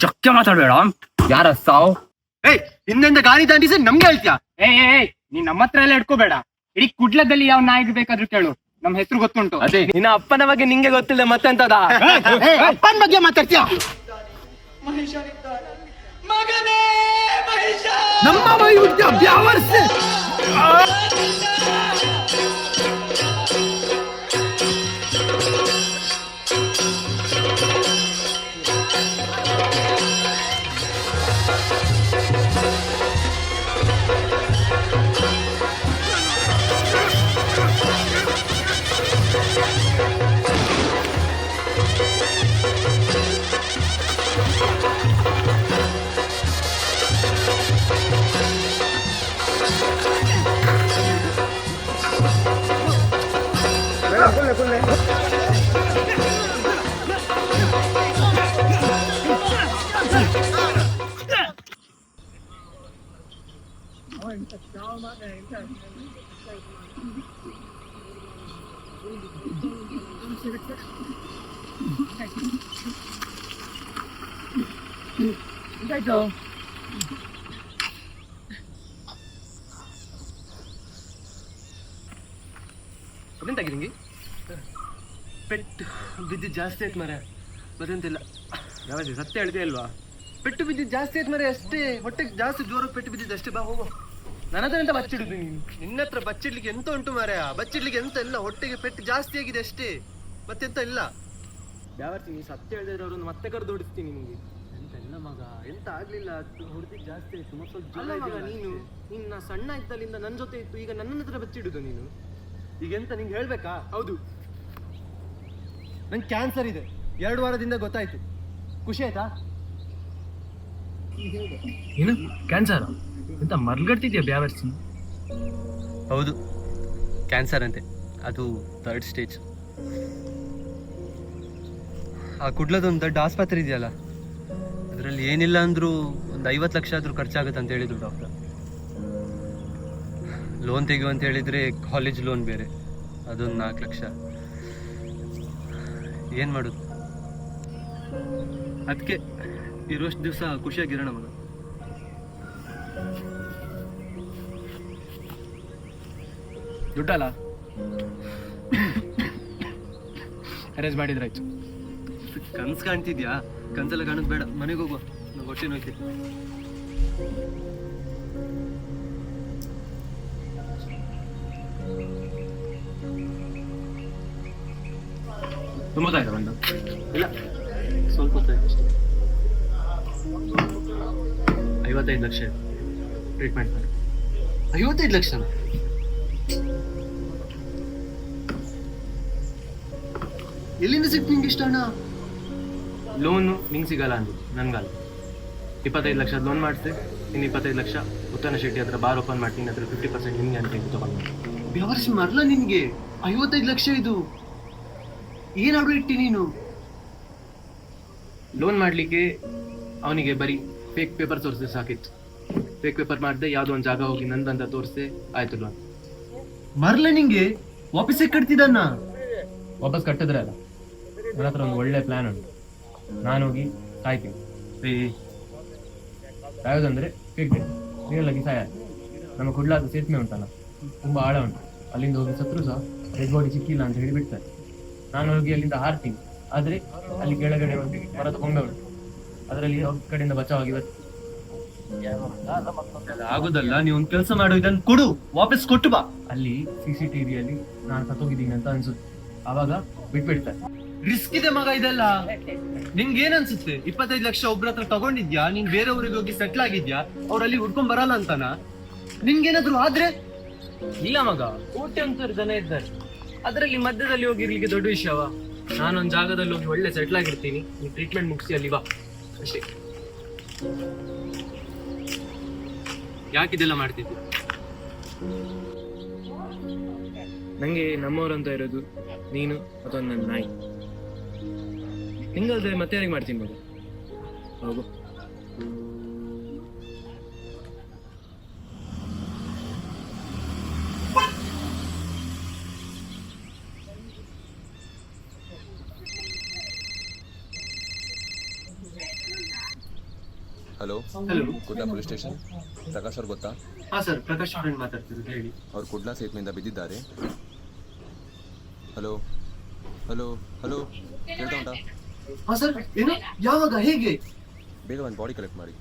ಜಕ್ಕೆ ಮಾತಾಡ್ಬೇಡ. ಯಾರ ಸಾವು? ಹಿಂದಿಂದ ಗಾಳಿ ದಾಂಡಿಸಿ ನಮ್ಗೆ ಹೇಳ್ತೀಯಾ? ನೀನ್ ನಮ್ಮ ಹತ್ರ ಎಲ್ಲ ಇಟ್ಕೋಬೇಡ. ಇಡೀ ಕುಡ್ಲದಲ್ಲಿ ಯಾವ ನಾಯಿಗೆ ಬೇಕಾದ್ರೂ ಕೇಳು, ನಮ್ ಹೆಸರು ಗೊತ್ತುಂಟು. ಅದೇ ನಿನ್ನ ಅಪ್ಪನ ಬಗ್ಗೆ ನಿಂಗೆ ಗೊತ್ತಿಲ್ಲ ಮತ್ತೆಂತದ? ಅಪ್ಪನ ಬಗ್ಗೆ ಮಾತಾಡ್ತೀಯ? ನಮ್ಮ ವೈವಿಧ್ಯ ಬ್ಯಾವರ್ಸೆ. ಅದೆಂತಾಗಿರಿಂಗಿ ಪೆಟ್ಟು ಬಿದ್ದು ಜಾಸ್ತಿ ಆಯ್ತು ಮರ. ಮತ್ತೆಂತಿಲ್ಲ. ಯಾವಾಗ ಸತ್ಯ ಹೇಳಿದೆ ಅಲ್ವಾ? ಪೆಟ್ಟು ಬಿದ್ದಿದ್ದು ಜಾಸ್ತಿ ಆಯ್ತು ಮರ ಅಷ್ಟೇ. ಹೊಟ್ಟೆಗೆ ಜಾಸ್ತಿ ಜೋರಾಗಿ ಪೆಟ್ಟು ಬಿದ್ದಿದ್ದು ಅಷ್ಟೇ. ಬಾ ಹೋಗೋ. ನನ್ನ ಹತ್ರ ಎಂತ ಬಚ್ಚಿಡುದು ನೀನು? ನಿನ್ನ ಹತ್ರ ಬಚ್ಚಿಡ್ಲಿಕ್ಕೆ ಎಂತ ಉಂಟು ಮಾರ್ರೆ? ಬಚ್ಚಿಡ್ಲಿಕ್ಕೆ ಎಂತ ಇಲ್ಲ. ಹೊಟ್ಟೆಗೆ ಪೆಟ್ಟು ಜಾಸ್ತಿ ಆಗಿದೆ ಅಷ್ಟೇ, ಮತ್ತೆಂತ ಇಲ್ಲ. ಯಾವತ್ತಿ ನೀ ಸತ್ಯ ಹೇಳಿದ್ರೆ ಅವ್ರನ್ನು ಮತ್ತೆ ಕರೆದು ಓಡಿಸ್ತೀನಿ ನಿಮಗೆ. ಎಂತ ಇಲ್ಲ ಮಗ, ಎಂತ ಆಗ್ಲಿಲ್ಲ. ಹೊಡೆದಿದ್ದು ಜಾಸ್ತಿ ಆಯ್ತು. ಮತ್ತೆ ಸ್ವಲ್ಪ ಅಲ್ಲ ಮಗ, ನಿನ್ನ ಸಣ್ಣ ಇದ್ದಲ್ಲಿಂದ ನನ್ನ ಜೊತೆ ಇತ್ತು, ಈಗ ನನ್ನ ಹತ್ರ ಬಚ್ಚಿಡುದು ನೀನು. ಈಗ ಎಂತ ನಿಂಗೆ ಹೇಳ್ಬೇಕಾ? ಹೌದು, ನಂಗೆ ಕ್ಯಾನ್ಸರ್ ಇದೆ. 2 ವಾರದಿಂದ ಗೊತ್ತಾಯ್ತು. ಖುಷಿ ಆಯ್ತಾ? ಏನು ಕ್ಯಾನ್ಸರ್? ಎಂತ ಮರ್ಗಡ್ತಿದ್ಯಾ ಬ್ಯಾವರ್ಸಿ? ಹೌದು, ಕ್ಯಾನ್ಸರ್ ಅಂತೆ. ಅದು 3rd ಸ್ಟೇಜ್. ಆ ಕುಡ್ಲದೊಂದು ದೊಡ್ಡ ಆಸ್ಪತ್ರೆ ಇದೆಯಲ್ಲ, ಅದರಲ್ಲಿ ಏನಿಲ್ಲ ಅಂದ್ರೂ ಒಂದು 50 ಲಕ್ಷ ಆದ್ರೂ ಖರ್ಚಾಗುತ್ತೆ ಅಂತ ಹೇಳಿದ್ರು ಡಾಕ್ಟರ್. ಲೋನ್ ತೆಗೆಯುವಂತ ಹೇಳಿದ್ರೆ ಕಾಲೇಜ್ ಲೋನ್ ಬೇರೆ, ಅದೊಂದು 4 ಲಕ್ಷ. ಏನ್ ಮಾಡುದು? ಅದಕ್ಕೆ ಇರೋಷ್ಟು ದಿವಸ ಖುಷಿಯಾಗಿರೋಣ ಮಗ. ದುಡ್ಡಲ್ಲ ಅರೇಂಜ್ ಮಾಡಿದ್ರಾಯ್ತು. ಕನ್ಸು ಕಾಣ್ತಿದ್ಯಾ? ಕನ್ಸೆಲ್ಲ ಕಾಣೋದು ಬೇಡ, ಮನೆಗೆ ಹೋಗುವ. ನಂಗೆ ಹೊಟ್ಟೆ ನೋಯ್ತಿತ್ತು. ತುಂಬ ಆಯ್ತಾ ಬಂದು? ಇಲ್ಲ, ಸ್ವಲ್ಪ ಹೊತ್ತಾಯ್ತು ಅಷ್ಟೇ. 55 ಲಕ್ಷ ಟ್ರೀಟ್ಮೆಂಟ್ ಮಾಡಿ. 55 ಲಕ್ಷನ? ಎಲ್ಲಿಂದ ಸಿಕ್ತು ನಿಂಗೆ ಇಷ್ಟ ಹಣ? ಲೋನು ನಿಂಗೆ ಸಿಗಲ್ಲ ಅಂದು ನನ್ಗಲ್ಲ. 25 ಲಕ್ಷ ಲೋನ್ ಮಾಡಿದೆ, ಇನ್ನು 25 ಲಕ್ಷ ಉತ್ತನ ಶೆಟ್ಟಿ ಹತ್ರ ಬಾರ್ ಓಪನ್ ಮಾಡ್ತೀನಿ, ಅದ್ರ 50% ನಿಮ್ಗೆ ಅಂತ ತಗೊಂಡು. ವ್ಯವಹಾರ ಮರಲ್ಲ ನಿನ್ಗೆ 55 ಲಕ್ಷ. ಇದು ಏನಾದ್ರು ಇಟ್ಟಿ ನೀನು? ಲೋನ್ ಮಾಡ್ಲಿಕ್ಕೆ ಅವನಿಗೆ ಬರೀ ಫೇಕ್ ಪೇಪರ್ ತೋರಿಸಿದ್ರೆ ಸಾಕಿತ್ತು. ಫೇಕ್ ಪೇಪರ್ ಮಾಡಿದೆ, ಯಾವುದೋ ಒಂದು ಜಾಗ ಹೋಗಿ ನಂದಂತ ತೋರಿಸಿದೆ, ಆಯ್ತು ಲೋನ್. ಮರಲ್ಲ ನಿಂಗೆ ವಾಪಸ್ ಕಟ್ತಿದ್ದನ್ನ? ವಾಪಸ್ ಕಟ್ಟಿದ್ರೆ ಅಲ್ಲ, ನನ್ನ ಹತ್ರ ಒಂದು ಒಳ್ಳೆ ಪ್ಲಾನ್ ಉಂಟು. ನಾನು ಹೋಗಿ ಸಾಯ್ತೀನಿ. ಸಾಯೋದಂದ್ರೆ ರಿಯಲ್ ಆಗಿ ಸಾಯ. ನಮ್ಮ ಕುಡ್ಲಾದ ಸೇತುವೆ ಉಂಟಲ್ಲ, ತುಂಬಾ ಆಳ ಉಂಟು. ಅಲ್ಲಿಂದ ಹೋಗಿ ಸತ್ರು ಸಹ ಡೆಡ್ ಬಾಡಿ ಸಿಕ್ಕಿಲ್ಲ ಅಂತ ಹೇಳಿ ಬಿಡ್ತಾರೆ. ನಾನು ಹೋಗಿ ಅಲ್ಲಿಂದ ಹಾರ್ತೀನಿ. ಆದ್ರೆ ಅಲ್ಲಿ ಕೆಳಗಡೆ ಒಂದು ಮರದ ಕೊಂಬೆ ಉಂಟು, ಅದರಲ್ಲಿ ಕಡೆಯಿಂದ ಬಚಾವಾಗಿ ಬರ್ತೀನಿ. ಆಗುದಲ್ಲ, ನೀವು ಒಂದು ಕೆಲಸ ಮಾಡು, ಇದನ್ನು ಕೊಡು, ವಾಪಸ್ ಕೊಟ್ಟು ಬಾ. ಅಲ್ಲಿ CCTVಯಲ್ಲಿ ನಾನು ಸತ್ತೋಗಿದ್ದೀನಿ ಅಂತ ಅನ್ಸುತ್ತೆ, ಆವಾಗ ಬಿಟ್ಬಿಡ್ತಾರೆ. ರಿಸ್ಕ್ ಇದೆ ಮಗ ಇದೆಲ್ಲ. ನಿಂಗೆ ಏನ್ ಅನ್ಸುತ್ತೆ? 25 ಲಕ್ಷ ಒಬ್ರ ಹತ್ರ ತಗೊಂಡಿದ್ಯಾ, ನೀನ್ ಬೇರೆ ಊರಿಗೆ ಹೋಗಿ ಸೆಟ್ಲ್ ಆಗಿದ್ಯಾ, ಅವ್ರಲ್ಲಿ ಹುಡ್ಕೊಂಡ್ ಬರಲ್ಲ ಅಂತಾನ? ನಿನ್ಗೇನಾದ್ರು ಆದ್ರೆ? ಇಲ್ಲ ಮಗ, ಕೋಟ್ಯಾಂತರ ಜನ ಇದ್ದಾರೆ, ಅದರಲ್ಲಿ ಮಧ್ಯದಲ್ಲಿ ಹೋಗಿರ್ಲಿಕ್ಕೆ ದೊಡ್ಡ ವಿಷಯವ? ನಾನೊಂದು ಜಾಗದಲ್ಲಿ ಹೋಗಿ ಒಳ್ಳೆ ಸೆಟ್ಲ್ ಆಗಿರ್ತೀನಿ, ನೀವು ಟ್ರೀಟ್ಮೆಂಟ್ ಮುಗಿಸಿ ಅಲ್ಲಿ ಬಾ ಅಷ್ಟೇ. ಯಾಕಿದೆಲ್ಲ ಮಾಡ್ತಿದ್ದೆ? ನಂಗೆ ನಮ್ಮವರಂತ ಇರೋದು ನೀನು ಅಥವಾ ನನ್ನ ನಾಯಿ. ನಿಂಗಲ್ದ್ರೆ ಮತ್ತೆ ಯಾರಿಗೆ ಮಾಡ್ತೀನಿ ಮಗ. ಹೋಗು. Hello hello. Kudla police station. Prakash ಅವ್ರು ಗೊತ್ತಾ? ಹಾಂ ಸರ್, ಪ್ರಕಾಶ್ ಫ್ರೆಂಡ್ ಮಾತಾಡ್ತಿರೋದು, ಹೇಳಿ. ಅವ್ರು ಕುಡ್ಲಾ ಸೇತುವೆಯಿಂದ ಬಿದ್ದಿದ್ದಾರೆ. ಹಲೋ ಹಲೋ ಹಲೋ, ಕೇಳ್ತಾ ಉಂಟಾ? ಹಾಂ ಸರ್, ಏನು, ಯಾವಾಗ, ಹೇಗೆ? ಬೇಗ ಒಂದು ಬಾಡಿ ಕಲೆಕ್ಟ್ ಮಾಡಿ.